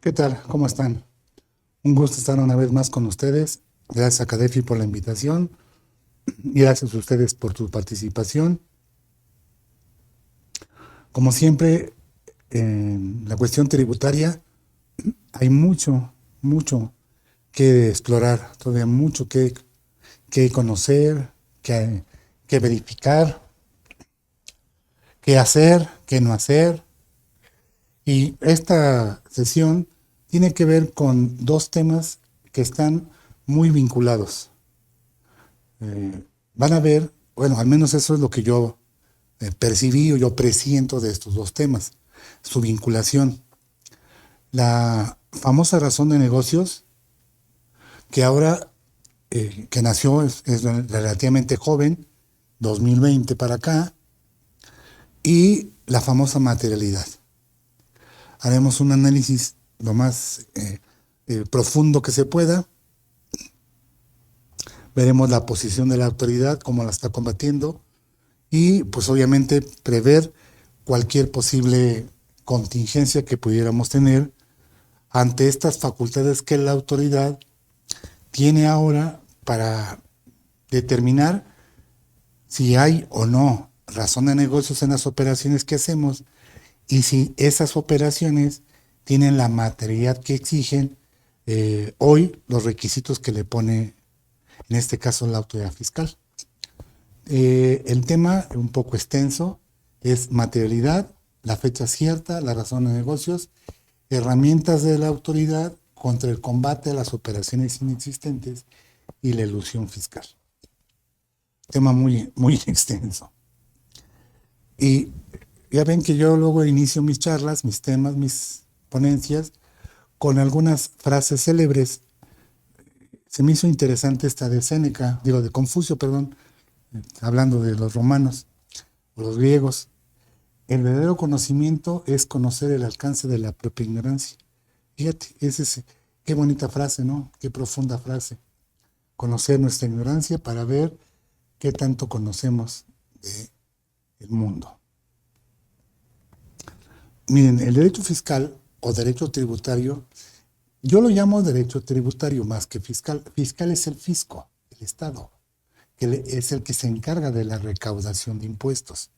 ¿Qué tal? ¿Cómo están? Un gusto estar una vez más con ustedes. Gracias a Cadefi por la invitación y gracias a ustedes por su participación. Como siempre, en la cuestión tributaria hay mucho que explorar, todavía mucho que conocer, que verificar, qué hacer, qué no hacer. Y esta sesión tiene que ver con dos temas que están muy vinculados. Van a ver, bueno, al menos eso es lo que yo percibí o yo presiento de estos dos temas, su vinculación. La famosa razón de negocios, que ahora, que nació, es relativamente joven, 2020 para acá, y la famosa materialidad. Haremos un análisis lo más profundo que se pueda. Veremos la posición de la autoridad, cómo la está combatiendo, y pues obviamente prever cualquier posible contingencia que pudiéramos tener ante estas facultades que la autoridad tiene ahora para determinar si hay o no razón de negocios en las operaciones que hacemos y si esas operaciones tienen la materialidad que exigen hoy los requisitos que le pone, en este caso, la autoridad fiscal. El tema, un poco extenso, es materialidad, la fecha cierta, la razón de negocios, herramientas de la autoridad contra el combate a las operaciones inexistentes y la elusión fiscal. Tema muy extenso. Y ya ven que yo luego inicio mis charlas, mis temas, mis ponencias, con algunas frases célebres. Se me hizo interesante esta de Séneca, digo de Confucio, perdón, hablando de los romanos o los griegos. El verdadero conocimiento es conocer el alcance de la propia ignorancia. Fíjate, qué bonita frase, ¿no? Qué profunda frase. Conocer nuestra ignorancia para ver qué tanto conocemos del mundo. Miren, el derecho fiscal o derecho tributario, yo lo llamo derecho tributario más que fiscal. Fiscal es el fisco, el Estado, que es el que se encarga de la recaudación de impuestos.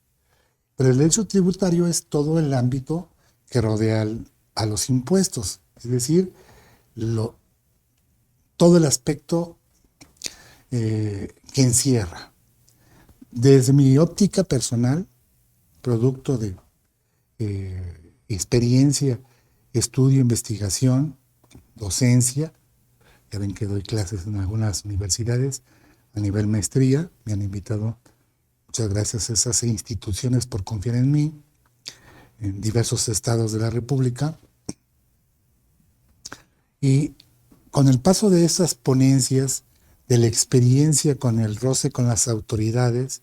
Pero el derecho tributario es todo el ámbito que rodea a los impuestos, es decir, todo el aspecto que encierra. Desde mi óptica personal, producto de experiencia, estudio, investigación, docencia, ya ven que doy clases en algunas universidades a nivel maestría, me han invitado, muchas gracias a esas instituciones por confiar en mí, en diversos estados de la República. Y con el paso de esas ponencias, de la experiencia con el roce con las autoridades,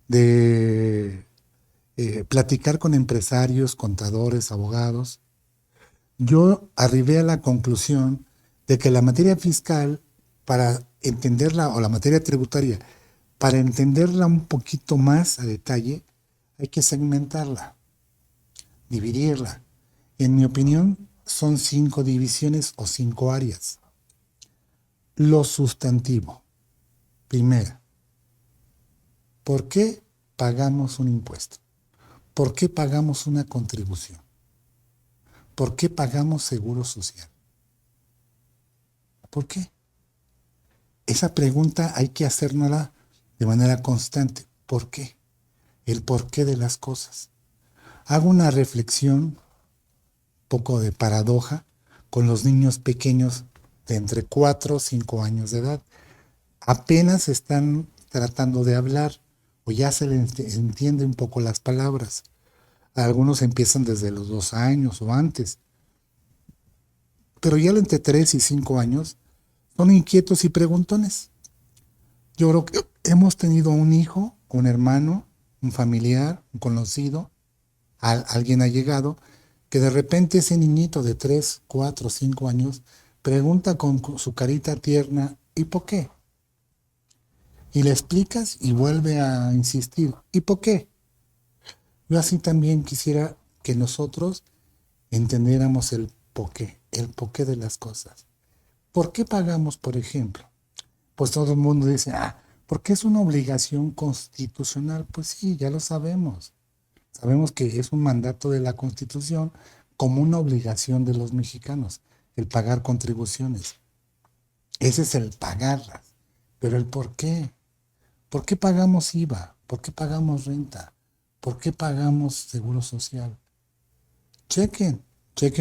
de platicar con empresarios, contadores, abogados, yo arribé a la conclusión de que la materia fiscal, para entenderla, o la materia tributaria, para entenderla un poquito más a detalle, hay que segmentarla, dividirla. En mi opinión, son 5 divisiones o 5 áreas. Lo sustantivo. Primera, ¿por qué pagamos un impuesto? ¿Por qué pagamos una contribución? ¿Por qué pagamos seguro social? ¿Por qué? Esa pregunta hay que hacérnosla de manera constante. ¿Por qué? El porqué de las cosas. Hago una reflexión, poco de paradoja, con los niños pequeños de entre 4 o 5 años de edad. Apenas están tratando de hablar o ya se les entiende un poco las palabras. Algunos empiezan desde los 2 años o antes. Pero ya entre 3 y 5 años son inquietos y preguntones. Yo creo que hemos tenido un hijo, un hermano, un familiar, un conocido, alguien allegado, que de repente ese niñito de 3, 4, 5 años pregunta con su carita tierna, ¿y por qué? Y le explicas y vuelve a insistir, ¿y por qué? Yo así también quisiera que nosotros entendiéramos el por qué. el porqué de las cosas. ¿Por qué pagamos, por ejemplo? Pues todo el mundo dice, porque es una obligación constitucional. Pues sí, ya lo sabemos. Sabemos que es un mandato de la Constitución como una obligación de los mexicanos, el pagar contribuciones. Ese es el pagarlas. Pero el por qué. ¿Por qué pagamos IVA? ¿Por qué pagamos renta? ¿Por qué pagamos seguro social? Chequen,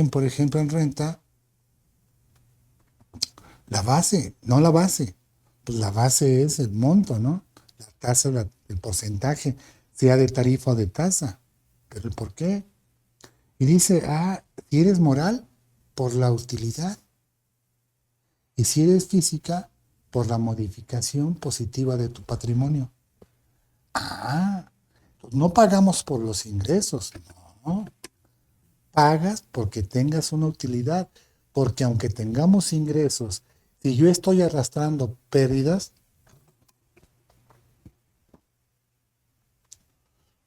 por ejemplo, en renta, la base, no la base. Pues la base es el monto, ¿no? La tasa, el porcentaje, sea de tarifa o de tasa. Pero el por qué. Y dice, si eres moral, por la utilidad. Y si eres física, por la modificación positiva de tu patrimonio. Pues no pagamos por los ingresos, no. Pagas porque tengas una utilidad. Porque aunque tengamos ingresos, si yo estoy arrastrando pérdidas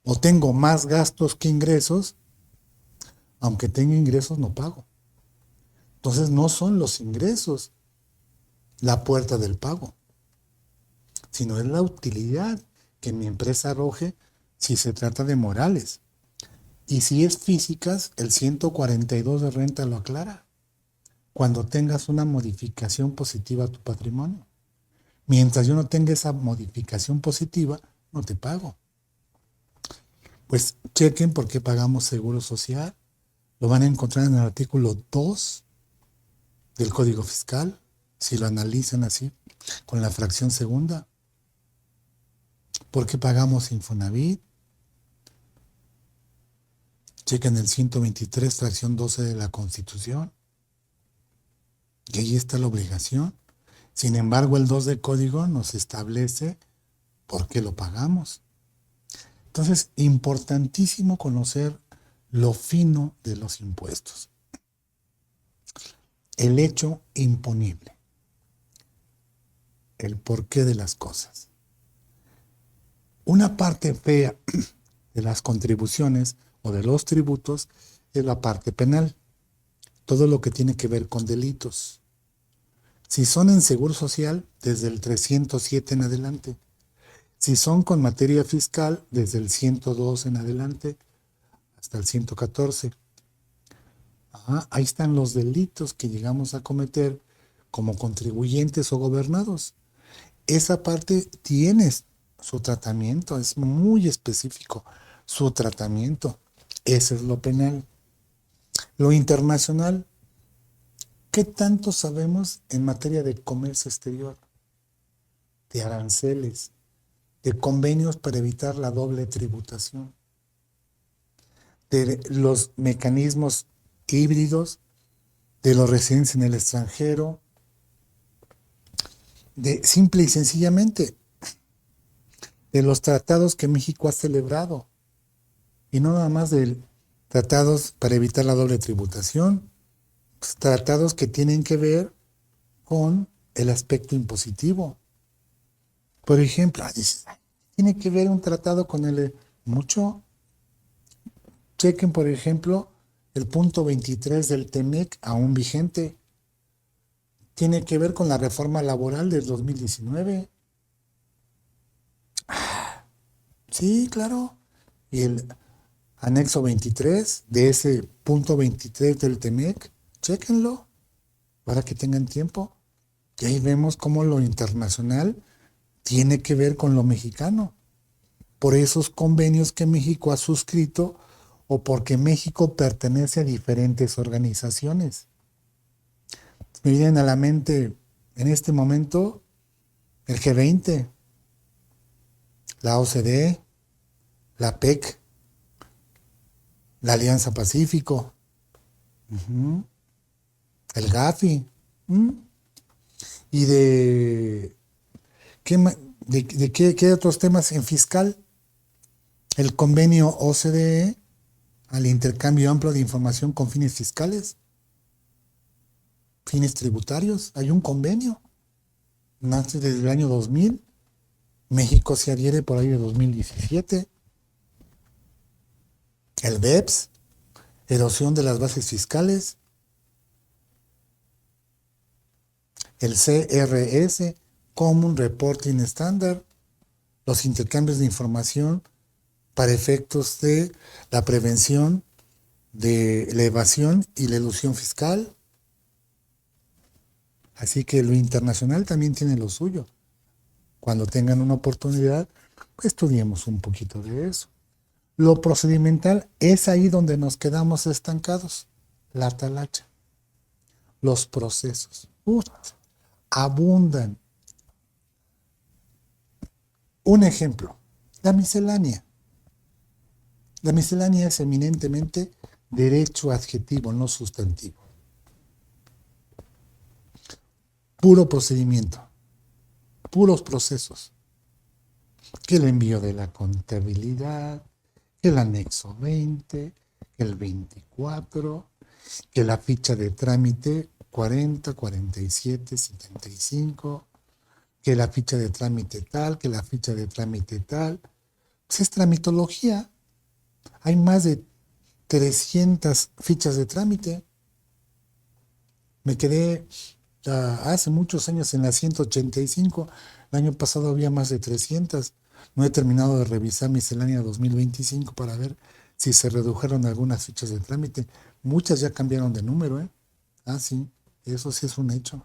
o tengo más gastos que ingresos, aunque tenga ingresos no pago. Entonces no son los ingresos la puerta del pago, sino es la utilidad que mi empresa arroje si se trata de morales. Y si es físicas, el 142 de renta lo aclara. Cuando tengas una modificación positiva a tu patrimonio. Mientras yo no tenga esa modificación positiva, no te pago. Pues chequen por qué pagamos seguro social. Lo van a encontrar en el artículo 2 del Código Fiscal, si lo analizan así, con la fracción segunda. ¿Por qué pagamos Infonavit? Chequen el 123, fracción 12 de la Constitución. Y ahí está la obligación. Sin embargo, el 2 del Código nos establece por qué lo pagamos. Entonces, importantísimo conocer lo fino de los impuestos. El hecho imponible. El porqué de las cosas. Una parte fea de las contribuciones o de los tributos es la parte penal. Todo lo que tiene que ver con delitos. Si son en seguro social, desde el 307 en adelante. Si son con materia fiscal, desde el 102 en adelante hasta el 114. Ahí están los delitos que llegamos a cometer como contribuyentes o gobernados. Esa parte tiene su tratamiento, es muy específico su tratamiento. Eso es lo penal. Lo internacional, ¿qué tanto sabemos en materia de comercio exterior, de aranceles, de convenios para evitar la doble tributación, de los mecanismos híbridos, de los residentes en el extranjero, de simple y sencillamente de los tratados que México ha celebrado, y no nada más de tratados para evitar la doble tributación, pues tratados que tienen que ver con el aspecto impositivo. Por ejemplo, tiene que ver un tratado con el mucho. Chequen, por ejemplo, el punto 23 del TEMEC aún vigente. Tiene que ver con la reforma laboral del 2019. Sí, claro. Y el anexo 23 de ese punto 23 del TEMEC, chéquenlo para que tengan tiempo. Y ahí vemos cómo lo internacional tiene que ver con lo mexicano. Por esos convenios que México ha suscrito o porque México pertenece a diferentes organizaciones. Me vienen a la mente en este momento el G20, la OCDE, la PEC, la Alianza Pacífico, el GAFI, y ¿qué otros temas en fiscal? El convenio OCDE al intercambio amplio de información con fines fiscales, fines tributarios. Hay un convenio, nace desde el año 2000, México se adhiere por ahí de 2017. El BEPS, erosión de las bases fiscales. el CRS, Common Reporting Standard, los intercambios de información para efectos de la prevención de la evasión y la elusión fiscal. Así que lo internacional también tiene lo suyo. Cuando tengan una oportunidad, pues estudiemos un poquito de eso. Lo procedimental es ahí donde nos quedamos estancados, la talacha. Los procesos abundan. Un ejemplo, la miscelánea. La miscelánea es eminentemente derecho adjetivo, no sustantivo. Puro procedimiento, puros procesos. Que el envío de la contabilidad, que el anexo 20, que el 24, que la ficha de trámite 40, 47, 75, que la ficha de trámite tal, que la ficha de trámite tal. Pues es tramitología. Hay más de 300 fichas de trámite. Me quedé hace muchos años en la 185. El año pasado había más de 300. No he terminado de revisar miscelánea 2025 para ver si se redujeron algunas fichas de trámite. Muchas ya cambiaron de número, ¿eh? Ah, sí, eso sí es un hecho.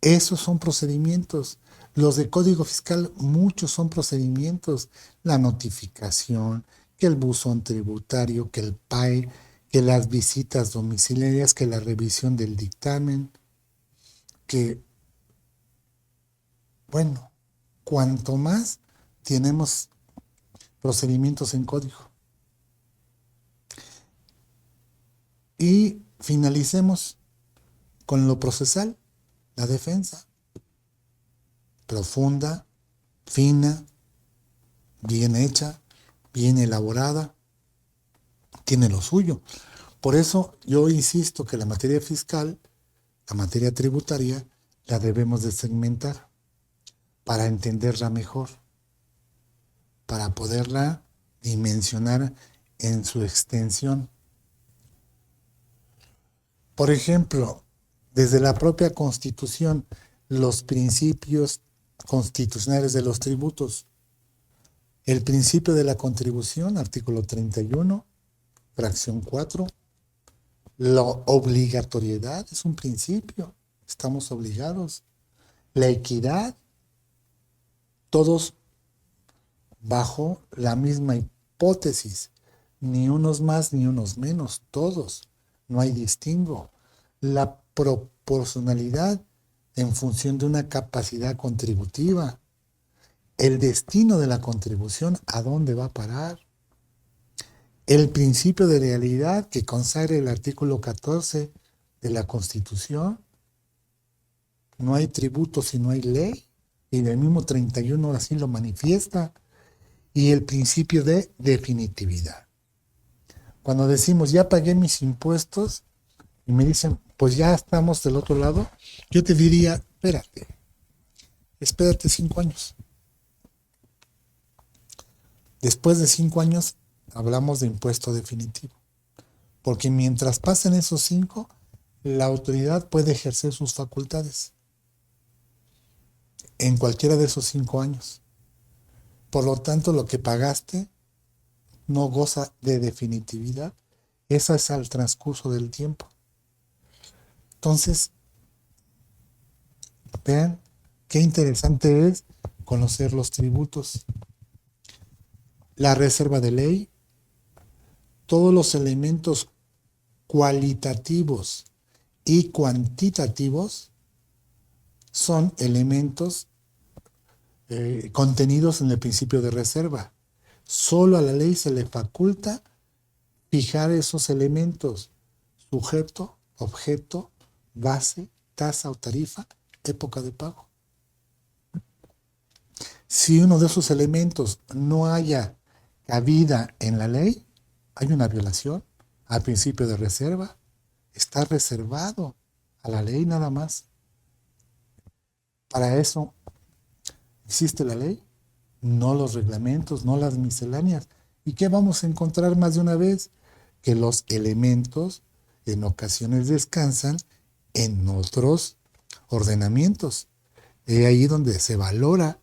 Esos son procedimientos. Los de código fiscal, muchos son procedimientos. La notificación, que el buzón tributario, que el PAE, que las visitas domiciliarias, que la revisión del dictamen, que, bueno, cuanto más tenemos procedimientos en código. Y finalicemos con lo procesal, la defensa. Profunda, fina, bien hecha, bien elaborada, tiene lo suyo. Por eso yo insisto que la materia fiscal, la materia tributaria, la debemos de segmentar para entenderla mejor, para poderla dimensionar en su extensión. Por ejemplo, desde la propia Constitución, los principios constitucionales de los tributos. El principio de la contribución, artículo 31, fracción 4. La obligatoriedad es un principio, estamos obligados. La equidad, todos bajo la misma hipótesis, ni unos más ni unos menos, todos, no hay distingo. La proporcionalidad en función de una capacidad contributiva. El destino de la contribución, ¿a dónde va a parar? El principio de legalidad que consagra el artículo 14 de la Constitución. No hay tributo si no hay ley, y el mismo 31 así lo manifiesta. Y el principio de definitividad. Cuando decimos, ya pagué mis impuestos, y me dicen, pues ya estamos del otro lado, yo te diría, espérate 5 años. Después de 5 años hablamos de impuesto definitivo, porque mientras pasen esos 5, la autoridad puede ejercer sus facultades en cualquiera de esos 5 años. Por lo tanto, lo que pagaste no goza de definitividad. Esa es al transcurso del tiempo. Entonces, vean qué interesante es conocer los tributos. La reserva de ley, todos los elementos cualitativos y cuantitativos son elementos contenidos en el principio de reserva. Solo a la ley se le faculta fijar esos elementos: sujeto, objeto, base, tasa o tarifa, época de pago. Si uno de esos elementos no haya cabida en la ley, hay una violación al principio de reserva. Está reservado a la ley nada más. Para eso existe la ley, no los reglamentos, no las misceláneas. ¿Y qué vamos a encontrar más de una vez? Que los elementos en ocasiones descansan en otros ordenamientos. Es ahí donde se valora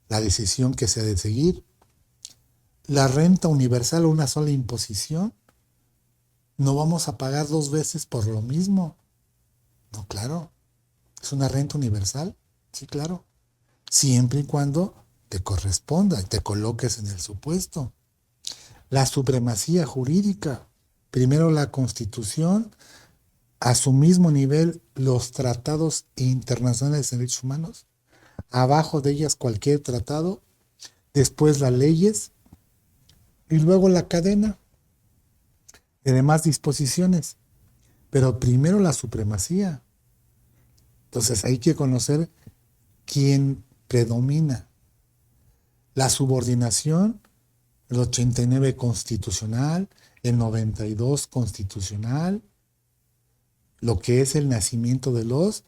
la decisión que se ha de seguir. La renta universal o una sola imposición, no vamos a pagar dos veces por lo mismo. No, claro. ¿Es una renta universal? Sí, claro. Siempre y cuando te corresponda y te coloques en el supuesto. La supremacía jurídica. Primero la Constitución, a su mismo nivel los tratados internacionales de derechos humanos, abajo de ellas cualquier tratado, después las leyes y luego la cadena de demás disposiciones. Pero primero la supremacía. Entonces hay que conocer quién predomina. La subordinación, el 89 constitucional, el 92 constitucional, lo que es el nacimiento de los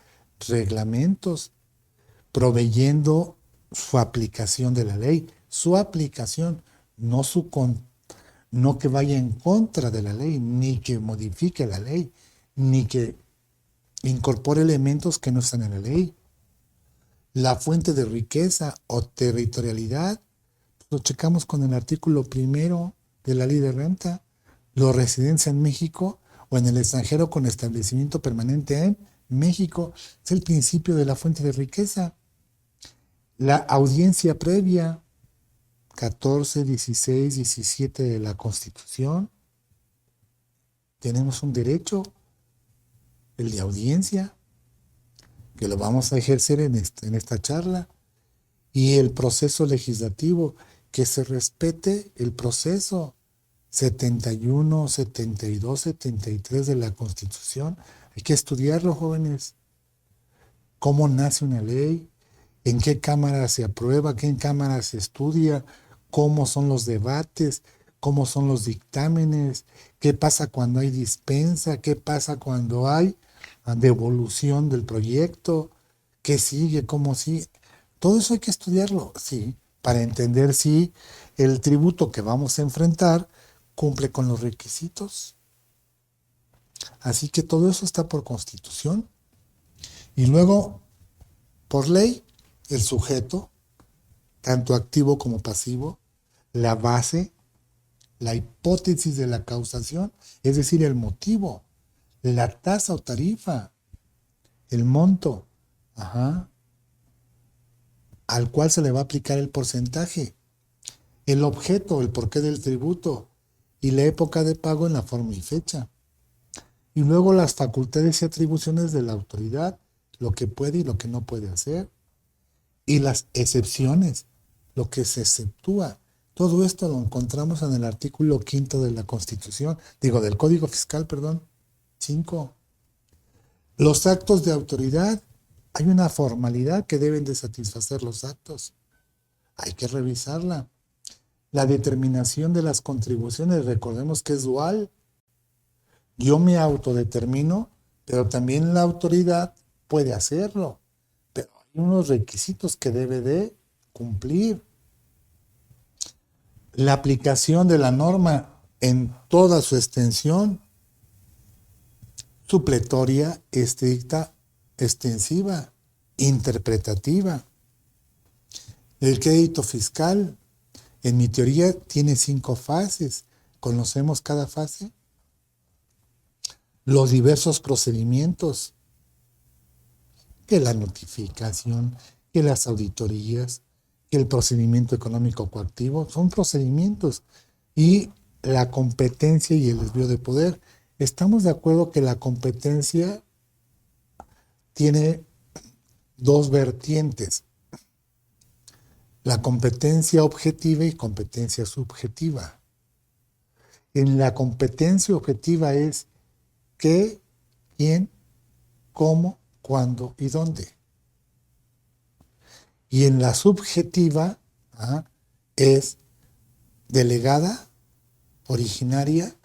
reglamentos, proveyendo su aplicación de la ley, su aplicación, no no que vaya en contra de la ley, ni que modifique la ley, ni que incorpore elementos que no están en la ley. La fuente de riqueza o territorialidad, lo checamos con el artículo primero de la ley de renta. Los residencia en México o en el extranjero con establecimiento permanente en México. Es el principio de la fuente de riqueza. La audiencia previa, 14, 16, 17 de la Constitución. Tenemos un derecho, el de audiencia, que lo vamos a ejercer en esta charla. Y el proceso legislativo, que se respete el proceso 71, 72, 73 de la Constitución. Hay que estudiarlo, jóvenes. ¿Cómo nace una ley? ¿En qué cámara se aprueba? ¿Qué en cámara se estudia? ¿Cómo son los debates? ¿Cómo son los dictámenes? ¿Qué pasa cuando hay dispensa? ¿Qué pasa cuando hay devolución del proyecto? ¿Qué sigue? ¿Cómo sigue? Todo eso hay que estudiarlo, sí, para entender si el tributo que vamos a enfrentar cumple con los requisitos. Así que todo eso está por Constitución. Y luego, por ley, el sujeto, tanto activo como pasivo, la base, la hipótesis de la causación, es decir, el motivo, la tasa o tarifa, el monto, al cual se le va a aplicar el porcentaje, el objeto, el porqué del tributo y la época de pago en la forma y fecha. Y luego las facultades y atribuciones de la autoridad, lo que puede y lo que no puede hacer. Y las excepciones, lo que se exceptúa. Todo esto lo encontramos en el artículo 5 de la Constitución, del Código Fiscal, 5. Los actos de autoridad, hay una formalidad que deben de satisfacer los actos. Hay que revisarla. La determinación de las contribuciones, recordemos que es dual. Yo me autodetermino, pero también la autoridad puede hacerlo. Pero hay unos requisitos que debe de cumplir. La aplicación de la norma en toda su extensión, supletoria, estricta, extensiva, interpretativa. El crédito fiscal, en mi teoría, tiene 5 fases. ¿Conocemos cada fase? Los diversos procedimientos, que la notificación, que las auditorías, que el procedimiento económico coactivo, son procedimientos. Y la competencia y el desvío de poder. Estamos de acuerdo que la competencia tiene 2 vertientes. La competencia objetiva y competencia subjetiva. En la competencia objetiva es qué, quién, cómo, cuándo y dónde. Y en la subjetiva es delegada, originaria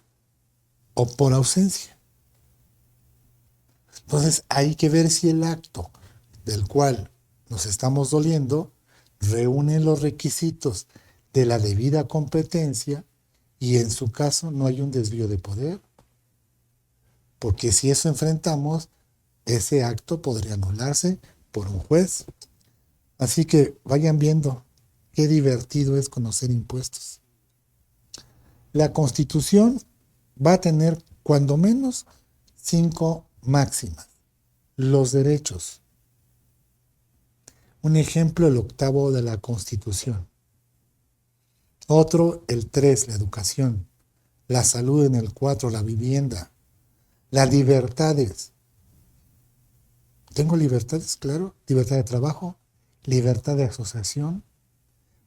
o por ausencia. Entonces hay que ver si el acto del cual nos estamos doliendo reúne los requisitos de la debida competencia y en su caso no hay un desvío de poder. Porque si eso enfrentamos, ese acto podría anularse por un juez. Así que vayan viendo qué divertido es conocer impuestos. La Constitución va a tener cuando menos 5 máximas. Los derechos. Un ejemplo, el 8º de la Constitución. Otro, el 3, la educación. La salud en el 4, la vivienda. Las libertades. ¿Tengo libertades? Claro. Libertad de trabajo, libertad de asociación,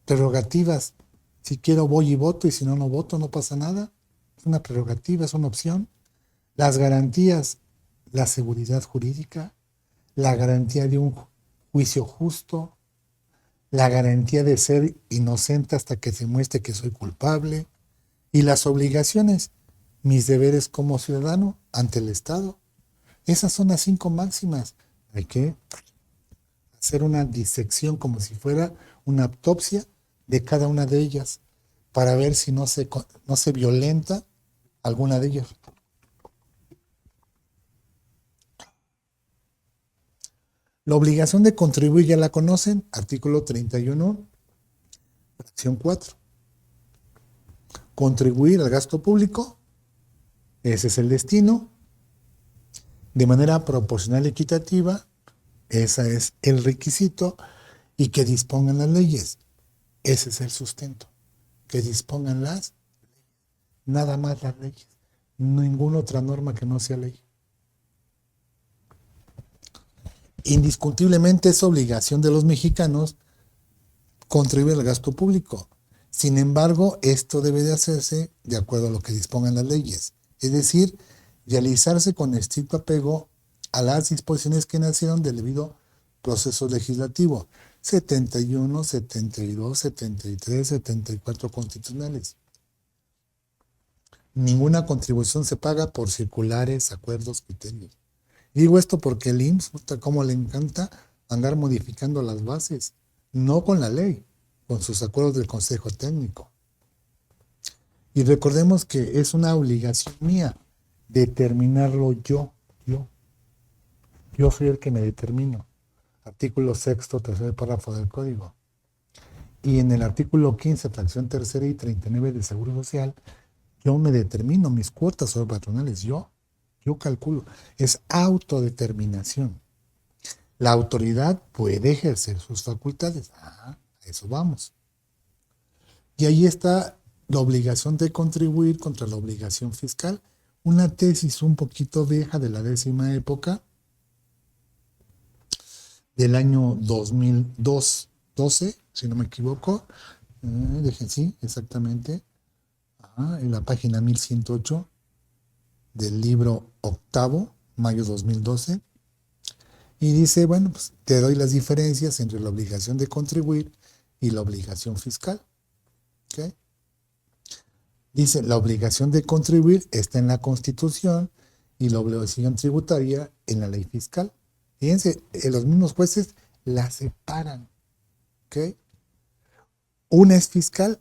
prerrogativas. Si quiero voy y voto, y si no, no voto, no pasa nada. Es una prerrogativa, es una opción. Las garantías, la seguridad jurídica, la garantía de un juicio justo, la garantía de ser inocente hasta que se muestre que soy culpable, y las obligaciones, mis deberes como ciudadano ante el Estado. Esas son las 5 máximas. Hay que hacer una disección como si fuera una autopsia de cada una de ellas para ver si no se violenta alguna de ellas. La obligación de contribuir ya la conocen, artículo 31, fracción 4. Contribuir al gasto público, ese es el destino, de manera proporcional y equitativa, ese es el requisito, y que dispongan las leyes, ese es el sustento, que dispongan nada más las leyes, ninguna otra norma que no sea ley. Indiscutiblemente es obligación de los mexicanos contribuir al gasto público. Sin embargo, esto debe de hacerse de acuerdo a lo que dispongan las leyes, es decir, realizarse con estricto apego a las disposiciones que nacieron del debido proceso legislativo, 71, 72, 73, 74 constitucionales. Ninguna contribución se paga por circulares, acuerdos, criterios. Digo esto porque el IMSS, como le encanta andar modificando las bases, no con la ley, con sus acuerdos del Consejo Técnico. Y recordemos que es una obligación mía determinarlo yo. Yo soy el que me determino. Artículo 6º, tercer párrafo del Código. Y en el artículo 15, fracción 3ª y 39 del Seguro Social, yo me determino mis cuotas sobre patronales. Yo calculo. Es autodeterminación. La autoridad puede ejercer sus facultades. A eso vamos. Y ahí está la obligación de contribuir contra la obligación fiscal. Una tesis un poquito vieja de la 10ª época, del año 2012, si no me equivoco. Sí, exactamente. En la página 1108 del libro 8º, mayo 2012. Y dice, bueno, pues te doy las diferencias entre la obligación de contribuir y la obligación fiscal. ¿Okay? Dice, la obligación de contribuir está en la Constitución y la obligación tributaria en la ley fiscal. Fíjense, los mismos jueces la separan. ¿Okay? Una es fiscal,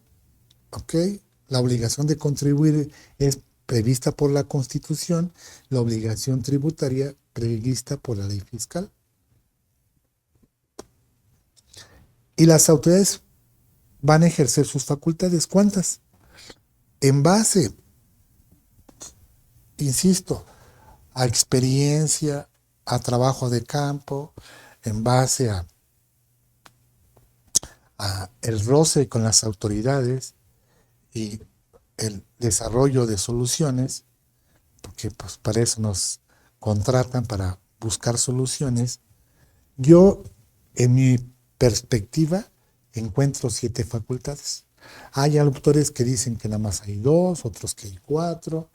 ¿okay? La obligación de contribuir es prevista por la Constitución, la obligación tributaria prevista por la ley fiscal. Y las autoridades van a ejercer sus facultades. ¿Cuántas? En base, insisto, a experiencia, a trabajo de campo, en base a el roce con las autoridades y el desarrollo de soluciones, porque pues para eso nos contratan, para buscar soluciones. Yo, en mi perspectiva, encuentro 7 facultades. Hay autores que dicen que nada más hay 2, otros que hay 4.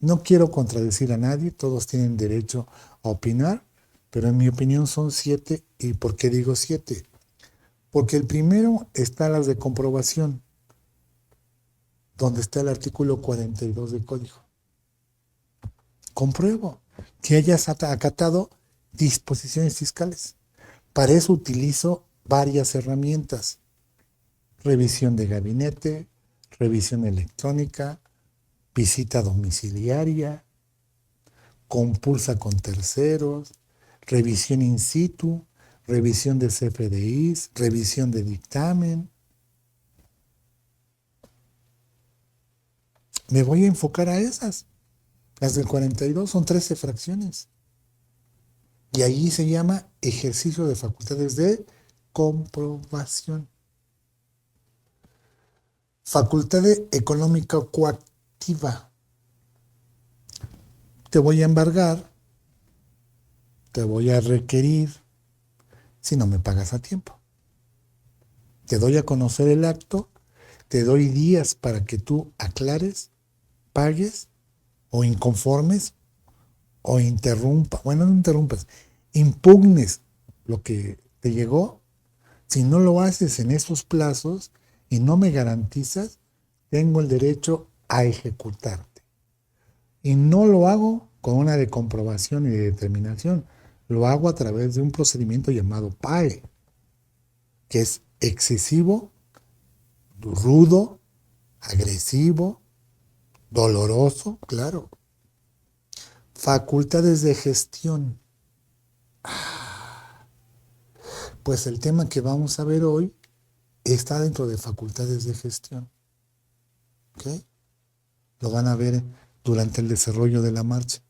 No quiero contradecir a nadie, todos tienen derecho a opinar, pero en mi opinión son 7. ¿Y por qué digo 7? Porque el primero está las de comprobación, donde está el artículo 42 del Código. Compruebo que hayas acatado disposiciones fiscales. Para eso utilizo varias herramientas. Revisión de gabinete, revisión electrónica, visita domiciliaria, compulsa con terceros, revisión in situ, revisión de CFDIs, revisión de dictamen. Me voy a enfocar a esas. Las del 42 son 13 fracciones. Y ahí se llama ejercicio de facultades de comprobación. Facultad económica coactiva. Te voy a embargar, te voy a requerir si no me pagas a tiempo. Te doy a conocer el acto, te doy días para que tú aclares, pagues o inconformes o no interrumpas, impugnes lo que te llegó. Si no lo haces en esos plazos y no me garantizas, tengo el derecho a ejecutarte. Y no lo hago con una de comprobación y de determinación. Lo hago a través de un procedimiento llamado PAE, que es excesivo, rudo, agresivo, doloroso, claro. Facultades de gestión. Pues el tema que vamos a ver hoy está dentro de facultades de gestión. ¿Ok? Lo van a ver durante el desarrollo de la marcha.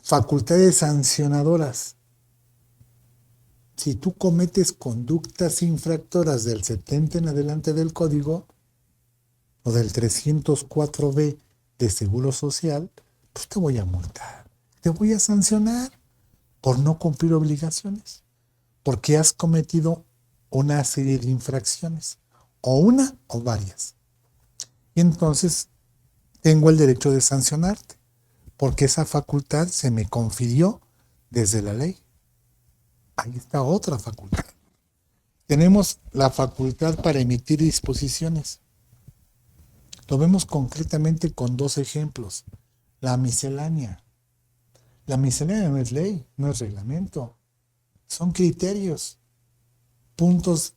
Facultades sancionadoras. Si tú cometes conductas infractoras del 70 en adelante del código o del 304B de Seguro Social, pues te voy a multar, te voy a sancionar por no cumplir obligaciones, porque has cometido una serie de infracciones, o una o varias. Y entonces tengo el derecho de sancionarte, porque esa facultad se me confirió desde la ley. Ahí está otra facultad. Tenemos la facultad para emitir disposiciones. Lo vemos concretamente con dos ejemplos. La miscelánea. La miscelánea no es ley, no es reglamento. Son criterios, puntos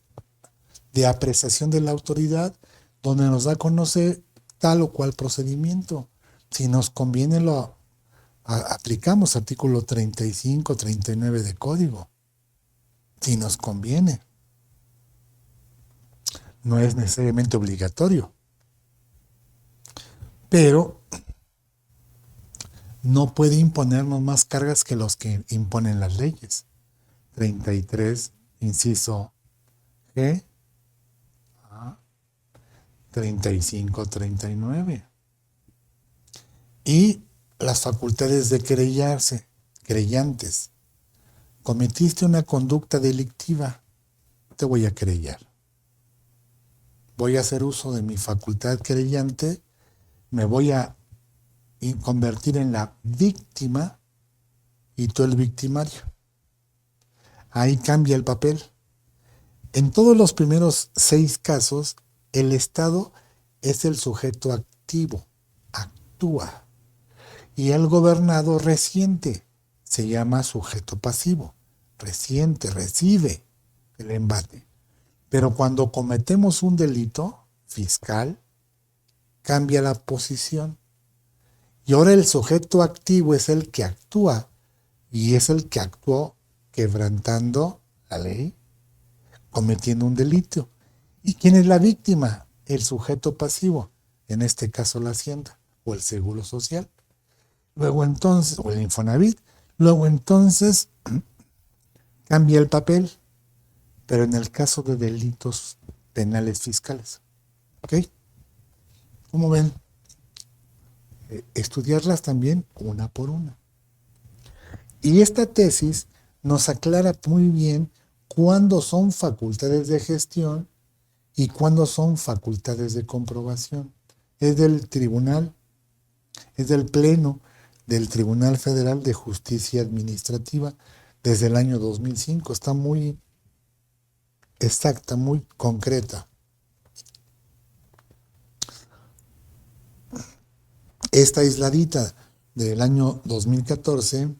de apreciación de la autoridad donde nos da a conocer tal o cual procedimiento. Si nos conviene lo aplicamos artículo 35, 39 de código. Si nos conviene. No es necesariamente obligatorio. Pero no puede imponernos más cargas que los que imponen las leyes. 33, inciso G, 35, 39. Y las facultades de querellantes. Cometiste una conducta delictiva, te voy a querellar. Voy a hacer uso de mi facultad querellante, me voy a convertir en la víctima y tú el victimario. Ahí cambia el papel. En todos los primeros 6 casos, el Estado es el sujeto activo, actúa. Y el gobernado resiente, se llama sujeto pasivo, resiente, recibe el embate. Pero cuando cometemos un delito fiscal, cambia la posición. Y ahora el sujeto activo es el que actúa y es el que actuó quebrantando la ley, cometiendo un delito. ¿Y quién es la víctima? El sujeto pasivo, en este caso la Hacienda o el Seguro Social. Luego entonces, o el Infonavit, luego entonces cambia el papel, pero en el caso de delitos penales fiscales. ¿Ok? Como ven, estudiarlas también una por una. Y esta tesis nos aclara muy bien cuándo son facultades de gestión y cuándo son facultades de comprobación. Es del tribunal, es del Pleno del Tribunal Federal de Justicia Administrativa desde el año 2005. Está muy exacta, muy concreta. Esta aisladita del año 2014